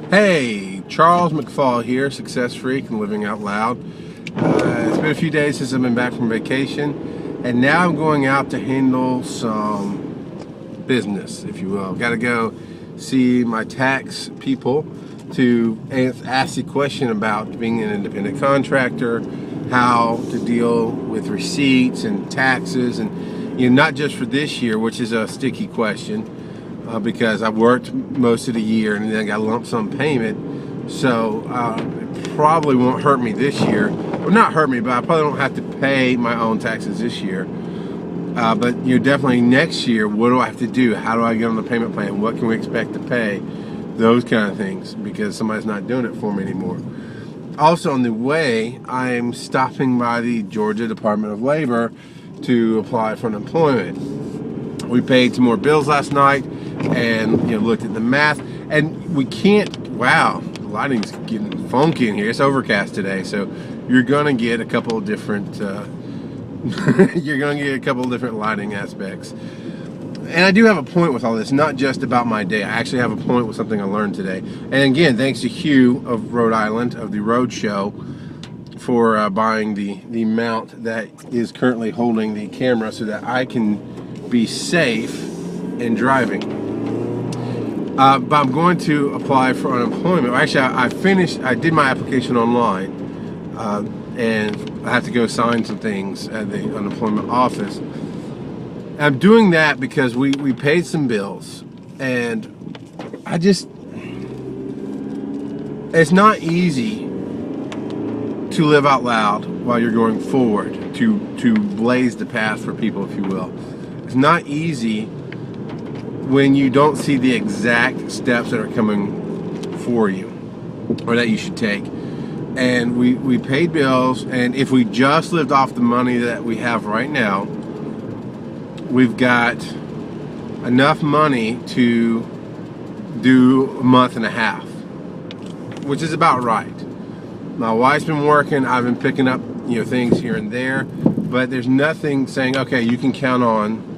Hey, Charles McFall here, Success Freak and Living Out Loud. It's been a few days since I've been back from vacation, and now I'm going out to handle some business, if you will. Got to go see my tax people to ask the question about being an independent contractor, how to deal with receipts and taxes, and not just for this year, which is a sticky question. Because I worked most of the year and then I got a lump sum payment, so it probably won't hurt me this year. Well, not hurt me, but I probably don't have to pay my own taxes this year. But definitely next year, what do I have to do? How do I get on the payment plan? What can we expect to pay? Those kind of things, because somebody's not doing it for me anymore. Also on the way, I'm stopping by the Georgia Department of Labor to apply for unemployment. We paid some more bills last night and looked at the math, and we can't. Wow, the lighting's getting funky in here. It's overcast today, so you're gonna get a couple of different lighting aspects. And I do have a point with all this, not just about my day. I actually have a point with something I learned today. And again, thanks to Hugh of Rhode Island, of the Road Show, for buying the mount that is currently holding the camera so that I can be safe in driving. But I'm going to apply for unemployment. Actually, I did my application online, and I have to go sign some things at the unemployment office. I'm doing that because we paid some bills, and it's not easy to live out loud while you're going forward, to blaze the path for people, if you will. It's not easy when you don't see the exact steps that are coming for you or that you should take. And we paid bills, and if we just lived off the money that we have right now, we've got enough money to do a month and a half, which is about right. My wife's been working, I've been picking up things here and there, but there's nothing saying, okay, you can count on.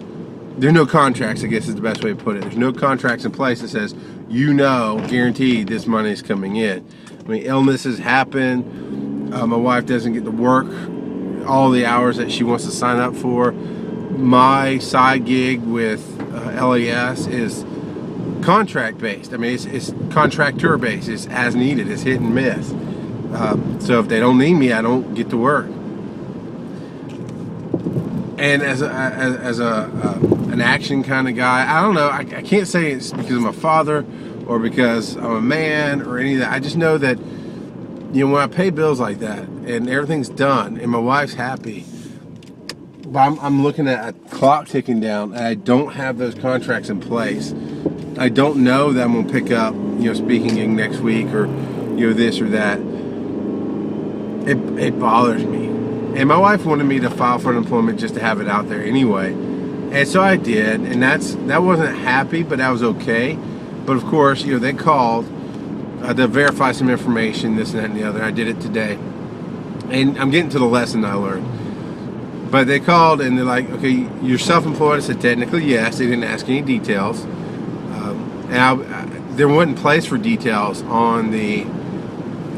There's no contracts, I guess is the best way to put it. There's no contracts in place that says, guaranteed this money is coming in. I mean, illnesses happen. My wife doesn't get to work all the hours that she wants to sign up for. My side gig with LAS is contract based. I mean, it's contractor based. It's as needed. It's hit and miss. So if they don't need me, I don't get to work. And as an action kind of guy, I don't know. I can't say it's because I'm a father or because I'm a man or any of that. I just know that when I pay bills like that and everything's done and my wife's happy, but I'm looking at a clock ticking down and I don't have those contracts in place. I don't know that I'm gonna pick up speaking gig next week or this or that. It bothers me. And my wife wanted me to file for unemployment just to have it out there anyway. And so I did, and that wasn't happy, but that was okay. But of course, they called to verify some information, this and that and the other. I did it today. And I'm getting to the lesson I learned. But they called and they're like, okay, you're self-employed. I said, technically, yes. They didn't ask any details. There wasn't place for details on the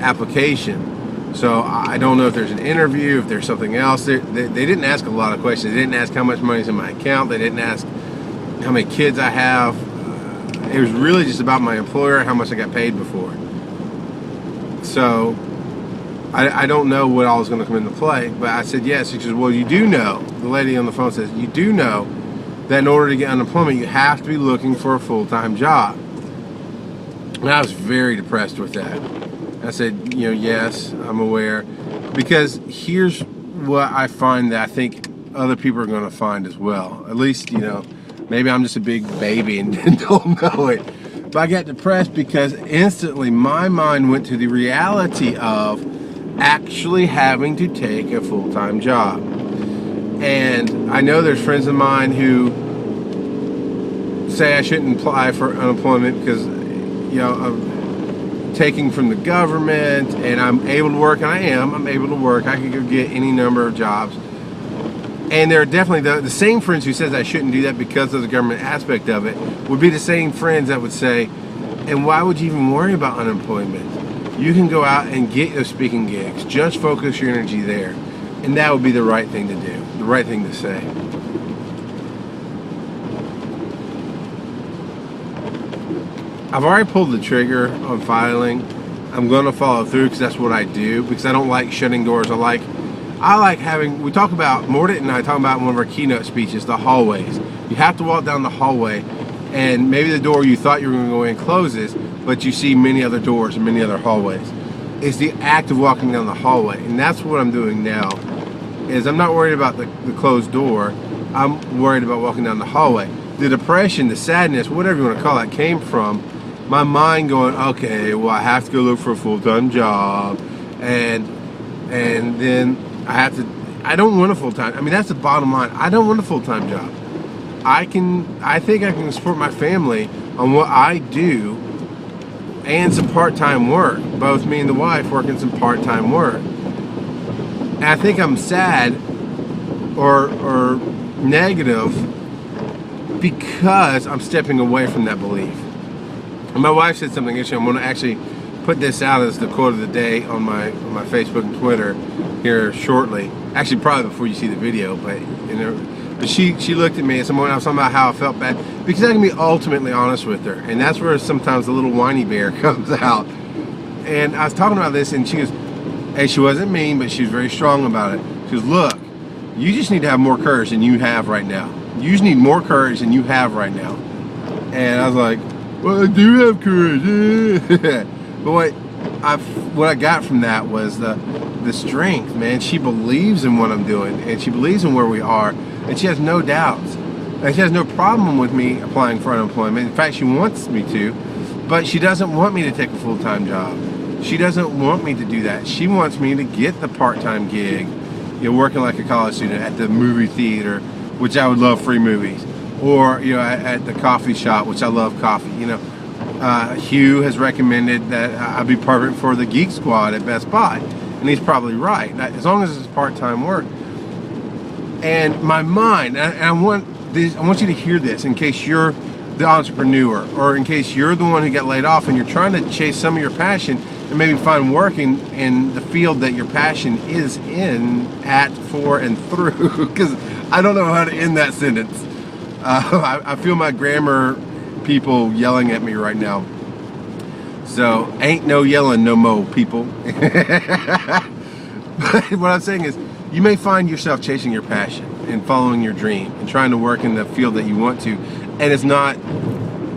application. So I don't know if there's an interview, if there's something else. They didn't ask a lot of questions. They didn't ask how much money's in my account. They didn't ask how many kids I have. It was really just about my employer, how much I got paid before. So I don't know what all is going to come into play. But I said yes. She says, well, you do know. The lady on the phone says, you do know that in order to get unemployment, you have to be looking for a full-time job. And I was very depressed with that. I said, yes, I'm aware. Because here's what I find that I think other people are going to find as well. At least, maybe I'm just a big baby and don't know it. But I got depressed because instantly my mind went to the reality of actually having to take a full-time job. And I know there's friends of mine who say I shouldn't apply for unemployment because, of taking from the government, and I'm able to work, and I'm able to work. I could go get any number of jobs. And there are definitely the same friends who says I shouldn't do that because of the government aspect of it would be the same friends that would say, And why would you even worry about unemployment? You can go out and get those speaking gigs. Just focus your energy there. And that would be the right thing to do, the right thing to say. I've already pulled the trigger on filing. I'm going to follow through because that's what I do, because I don't like shutting doors. I like having, we talk about, Mordit and I talk about in one of our keynote speeches, the hallways. You have to walk down the hallway, and maybe the door you thought you were going to go in closes, but you see many other doors and many other hallways. It's the act of walking down the hallway, and that's what I'm doing now. Is I'm not worried about the closed door. I'm worried about walking down the hallway. The depression, the sadness, whatever you want to call it, came from my mind going, okay, well, I have to go look for a full-time job, and then I don't want a full-time, I mean, that's the bottom line. I don't want a full-time job. I think I can support my family on what I do and some part-time work. Both me and the wife working some part-time work. And I think I'm sad or negative because I'm stepping away from that belief. And my wife said something interesting. I'm going to actually put this out as the quote of the day on my Facebook and Twitter here shortly. Actually, probably before you see the video. But she looked at me and I was talking about how I felt bad, because I can be ultimately honest with her, and that's where sometimes the little whiny bear comes out. And I was talking about this, and she goes, and she wasn't mean, but she was very strong about it. She goes, look, you just need to have more courage than you have right now. You just need more courage than you have right now. And I was like, well, I do have courage. But what I got from that was the strength, man. She believes in what I'm doing, and she believes in where we are, and she has no doubts. And she has no problem with me applying for unemployment. In fact, she wants me to, but she doesn't want me to take a full-time job. She doesn't want me to do that. She wants me to get the part-time gig, working like a college student at the movie theater, which I would love free movies, or at the coffee shop, which I love coffee. Hugh has recommended that I'd be perfect for the Geek Squad at Best Buy, and he's probably right, as long as it's part-time work. And my mind, and I want you to hear this in case you're the entrepreneur, or in case you're the one who got laid off and you're trying to chase some of your passion and maybe find work in the field that your passion is in, at, for, and through, because I don't know how to end that sentence. I feel my grammar people yelling at me right now. So, ain't no yelling no mo, people. But what I'm saying is, you may find yourself chasing your passion and following your dream and trying to work in the field that you want to, and it's not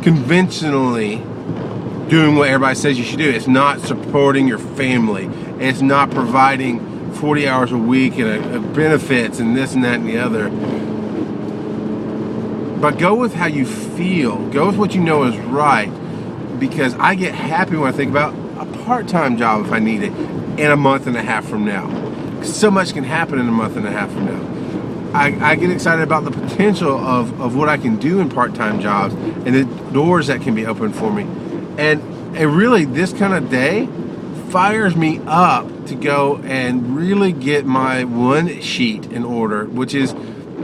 conventionally doing what everybody says you should do. It's not supporting your family. It's not providing 40 hours a week and benefits and this and that and the other. But go with how you feel. Go with what you know is right, because I get happy when I think about a part-time job if I need it in a month and a half from now. So much can happen in a month and a half from now. I get excited about the potential of what I can do in part-time jobs and the doors that can be opened for me. And really, this kind of day fires me up to go and really get my one sheet in order, which is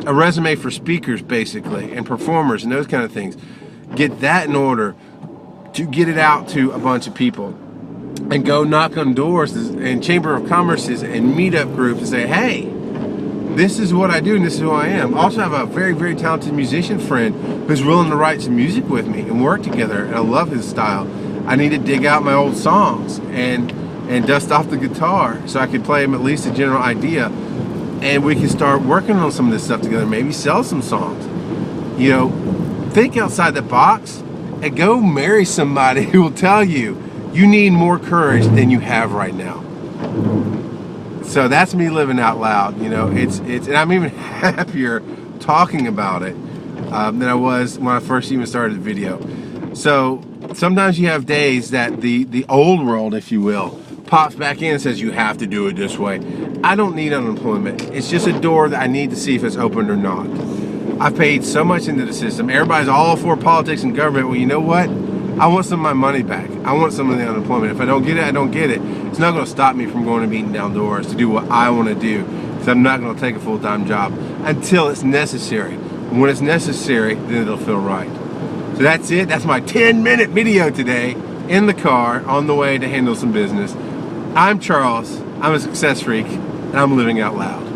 a resume for speakers, basically, and performers and those kind of things. Get that in order to get it out to a bunch of people, and go knock on doors and Chamber of Commerce's and meetup groups and say, hey, this is what I do and this is who I am. Also have a very, very talented musician friend who's willing to write some music with me and work together, and I love his style. I need to dig out my old songs and dust off the guitar so I could play him at least a general idea, and we can start working on some of this stuff together, maybe sell some songs. Think outside the box and go marry somebody who will tell you you need more courage than you have right now. So that's me living out loud. And I'm even happier talking about it than I was when I first even started the video. So sometimes you have days that the old world, if you will, pops back in and says you have to do it this way. I don't need unemployment. It's just a door that I need to see if it's opened or not. I've paid so much into the system. Everybody's all for politics and government. Well, you know what? I want some of my money back. I want some of the unemployment. If I don't get it, I don't get it. It's not going to stop me from going and beating down doors to do what I want to do, because I'm not going to take a full-time job until it's necessary. When it's necessary, then it'll feel right. So that's it. That's my 10-minute video today in the car on the way to handle some business. I'm Charles. I'm a success freak, and I'm living out loud.